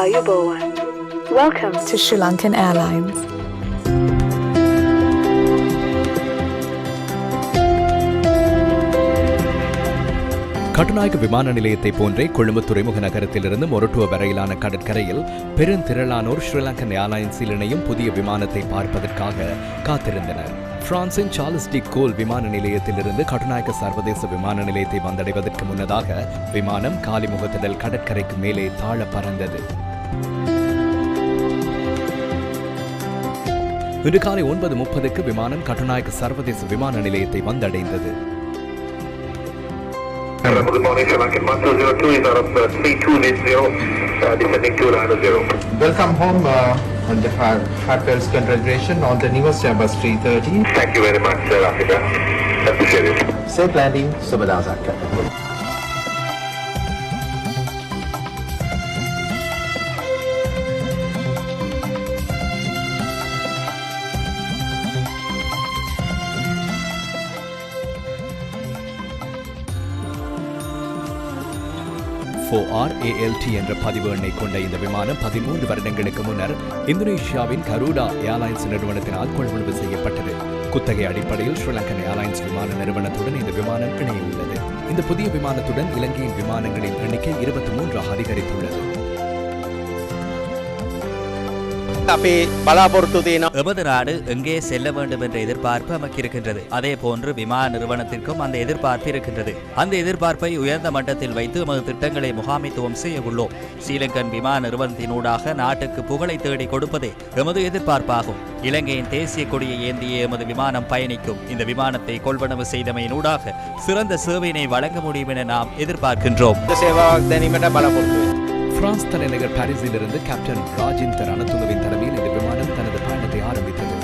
Ayubowan. Welcome to Sri Lankan Airlines. Katunayake விமான நிலையத்தை போன்றே கொழும்பு துறைமுக நகரத்திலிருந்து மொரட்டுவ வரையிலான கடற்கரையில் பெருந்திரளானோர் ஸ்ரீலங்கன் ஏர்லைன்ஸில் இணையும் புதிய விமானத்தை பார்ப்பதற்காக காத்திருந்தனர். பிரான்சின் சார்ல்ஸ் டி கோல் விமான நிலையத்திலிருந்து கட்டுநாயக்க சர்வதேச விமான நிலையத்தை வந்தடைவதற்கு முன்னதாக விமானம் காலிமுகத்திடல் கடற்கரைக்கு மேலே தாழ பறந்தது. இன்று காலை 9:30க்கு விமானம் கட்டுநாயக்க சர்வதேச விமான நிலையத்தை வந்தடைந்தது. Good morning, Sri Lankan 1202 is out of 3280, descending to 90. Welcome home on the heartfelt congratulations on the newest Airbus 330. Thank you very much, Rafika. Appreciate it. Safe landing, Subhadazaka. ALT என்ற பதிவு எண்ணை கொண்ட இந்த விமானம் 13 வருடங்களுக்கு முன்னர் இந்தோனேஷியாவின் கரூடா ஏர்லைன்ஸ் நிறுவனத்தினால் கொள்முதல் செய்யப்பட்டது. குத்தகை அடிப்படையில் ஸ்ரீலங்கன் ஏர்லைன்ஸ் விமான நிறுவனத்துடன் இந்த விமானம் இணைய உள்ளது. இந்த புதிய விமானத்துடன் இலங்கையின் விமானங்களின் எண்ணிக்கை 23 அதிகரித்துள்ளது. எமது நாடு எங்கே செல்ல வேண்டும் என்ற எதிர்பார்ப்பு நமக்கு இருக்கின்றது. அதே போன்று விமான நிறுவனத்திற்கும் அந்த எதிர்பார்ப்பு இருக்கின்றது. அந்த எதிர்பார்ப்பை உயர்ந்த மட்டத்தில் வைத்து எமது திட்டங்களை முகாமைத்துவம் செய்ய உள்ளோம். ஸ்ரீலங்கன் விமான நிறுவனத்தினூடாக நாட்டுக்கு புகழை தேடி கொடுப்பதே எமது எதிர்பார்ப்பாகும். இலங்கையின் தேசிய கொடியை ஏந்திய எமது விமானம் பயணிக்கும். இந்த விமானத்தை கொள்வனவு செய்தமையினூடாக சிறந்த சேவையினை வழங்க முடியும் என நாம் எதிர்பார்க்கின்றோம். பிரான்ஸ் தலைநகர் பாரிஸிலிருந்து கேப்டன் ராஜிந்தர் ரணதுங்கவின் தலைமையில் இந்த விமானம் தனது பயணத்தை ஆரம்பித்தது.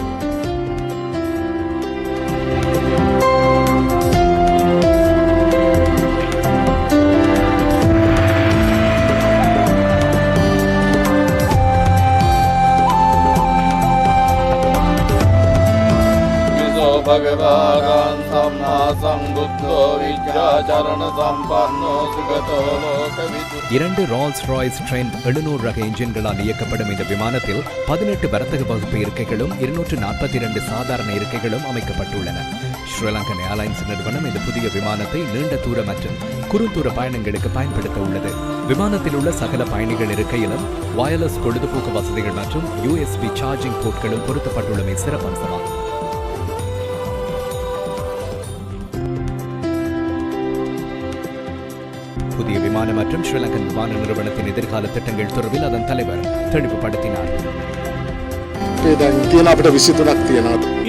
இரண்டு ரால்ஸ் ராய்ஸ் ட்ரெண்ட் 700 ரக என்ஜின்களால் இயக்கப்படும் இந்த விமானத்தில் 18 வர்த்தக வகுப்பு இருக்கைகளும் 242 சாதாரண இருக்கைகளும் அமைக்கப்பட்டுள்ளன. ஸ்ரீலங்கன் ஏர்லைன்ஸ் நிறுவனம் இந்த புதிய விமானத்தை நீண்ட தூர மற்றும் குறுந்தூர பயணங்களுக்கு பயன்படுத்த உள்ளது. விமானத்தில் உள்ள சகல பயணிகள் இருக்கையிலும் வயர்லெஸ் பொழுதுபோக்கு வசதிகள் மற்றும் USB சார்ஜிங் போர்ட்களும் பொருத்தப்பட்டுள்ளமை சிறப்பம்சமாகும். புதிய விமானம் மற்றும் ஸ்ரீலங்கன் விமான நிறுவனத்தின் எதிர்கால திட்டங்கள் தொடர்பில் அதன் தலைவர் தெளிவுபடுத்தினார்.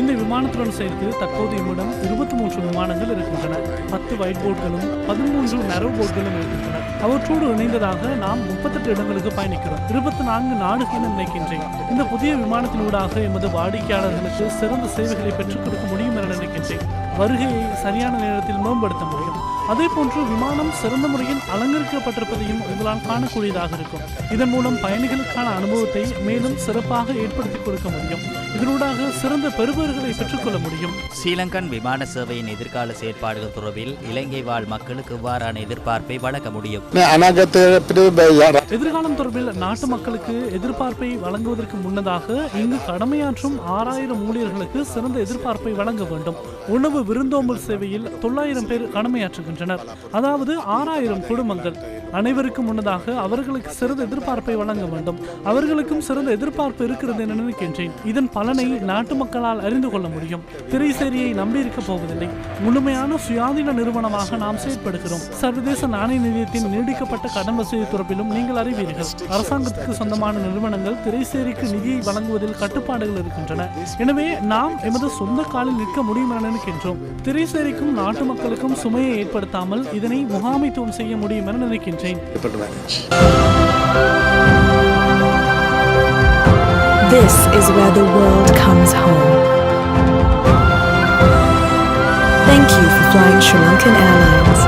இந்த விமானத்துடன் சேர்த்து தற்போது நம்மிடம் 23 விமானங்கள் இருக்கின்றன. 10 வைட் போர்ட்களும் 13 நரோ போர்ட்களும் இருக்கின்றன. அவற்றோடு இணைந்ததாக நாம் 38 இடங்களுக்கு பயணிக்கிறோம். 24 நாடுகள் என நினைக்கின்றேன். இந்த புதிய விமானத்தினூடாக எமது வாடிக்கையாளர்களுக்கு சிறந்த சேவைகளை பெற்றுக் கொடுக்க முடியும் என நினைக்கின்றேன். வருகையை சரியான நேரத்தில் மேம்படுத்த முடியும். அதே போன்று விமானம் சிறந்த முறையில் அலங்கரிக்கப்பட்டிருப்பதையும் உங்களால் காணக்கூடியதாக இருக்கும். இதன் மூலம் பயணிகளுக்கான அனுபவத்தை மேலும் சிறப்பாக ஏற்படுத்தி கொடுக்க முடியும். இதனூடாக சிறந்த பெறுபவர்களை பெற்றுக்கொள்ள முடியும். ஸ்ரீலங்கன் விமான சேவையின் எதிர்கால செயற்பாடுகள் தொடர்பில் இலங்கை வாழ் மக்களுக்கு இவ்வாறான எதிர்பார்ப்பை வழங்க முடியும். எதிர்காலம் தொடர்பில் நாட்டு மக்களுக்கு எதிர்பார்ப்பை வழங்குவதற்கு முன்னதாக இங்கு கடமையாற்றும் 6000 ஊழியர்களுக்கு சிறந்த எதிர்பார்ப்பை வழங்க வேண்டும். உணவு விருந்தோம்பல் சேவையில் 900 பேர் கடமையாற்றுகின்றனர். அதாவது 6000 குடும்பங்கள். அனைவருக்கும் முன்னதாக அவர்களுக்கு சிறந்த எதிர்பார்ப்பை வழங்க வேண்டும். அவர்களுக்கும் சிறந்த எதிர்பார்ப்பு இருக்கிறது என நினைக்கின்றேன். இதன் பலனை நாட்டு மக்களால் அறிந்து கொள்ள முடியும். திரைசேரியை நம்பியிருக்க போவதில்லை. முழுமையான சுயாதீன நிறுவனமாக நாம் செயற்படுகிறோம். சர்வதேச நாணய நிதியத்தின் நீடிக்கப்பட்ட கடன் வசதி தொடர்பிலும் நீங்கள் அறிவீர்கள். அரசாங்கத்துக்கு சொந்தமான நிறுவனங்கள் திரைசேரிக்கு நிதியை வழங்குவதில் கட்டுப்பாடுகள் இருக்கின்றன. எனவே நாம் எமது சொந்த காலில் நிற்க முடியும் என நினைக்கின்றோம். திரைசேரிக்கும் நாட்டு மக்களுக்கும் சுமையை ஏற்படுத்தாமல் இதனை முகாமைத்துவம் செய்ய முடியும் என நினைக்கின்றேன். This is where the world comes home. Thank you for flying Sri Lankan Airlines.